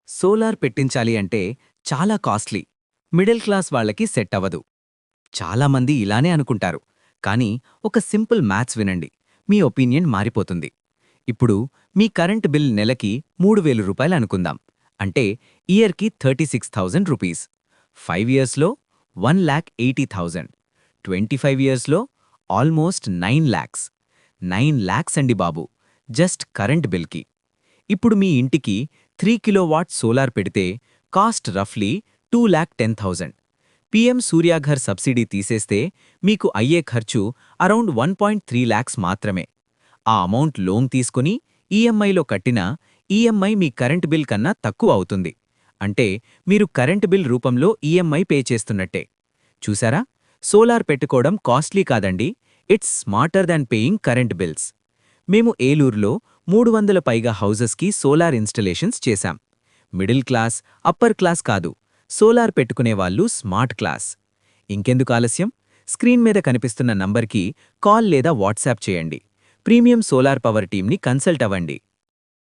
Solar పెట్టించాలి అంటే చాలా costly. Middle class వాళ్ళకి సెట్ అవ్వదు. చాలామంది ఇలానే అనుకుంటారు. కానీ ఒక సింపుల్ మ్యాథ్స్ వినండి, మీ ఒపీనియన్ మారిపోతుంది. ఇప్పుడు మీ కరెంట్ బిల్ నెలకి 3000 రూపాయలు అనుకుందాం. అంటే ఇయర్కి 36,000 రూపీస్. 5 ఇయర్స్లో 1,80,000. 25 ఇయర్స్లో ఆల్మోస్ట్ 9 lakhs. 9 lakhs అండి బాబు, జస్ట్ కరెంట్ బిల్కి. ఇప్పుడు మీ ఇంటికి 3 కిలోవాట్ సోలార్ పెడితే కాస్ట్ రఫ్లీ 2,10,000. పీఎం సూర్యాఘర్ సబ్సిడీ తీసేస్తే మీకు అయ్యే ఖర్చు అరౌండ్ 1.3 lakhs మాత్రమే. ఆ అమౌంట్ లోన్ తీసుకుని ఈఎంఐలో కట్టినా ఈఎంఐ మీ కరెంట్ బిల్ కన్నా తక్కువ అవుతుంది. అంటే మీరు కరెంట్ బిల్ రూపంలో ఈఎంఐ పే చేస్తున్నట్టే. చూసారా, సోలార్ పెట్టుకోవడం కాస్ట్లీ కాదండి, it's smarter than paying current bills. మేము ఏలూరులో 300 పైగా హౌజెస్కి సోలార్ ఇన్స్టలేషన్స్ చేశాం. మిడిల్ క్లాస్, అప్పర్ క్లాస్ కాదు, సోలార్ పెట్టుకునేవాళ్ళు స్మార్ట్ క్లాస్. ఇంకెందుకు ఆలస్యం, స్క్రీన్ మీద కనిపిస్తున్న నంబర్కి కాల్ లేదా వాట్సాప్ చేయండి. ప్రీమియం సోలార్ పవర్ టీమ్ని కన్సల్ట్ అవ్వండి.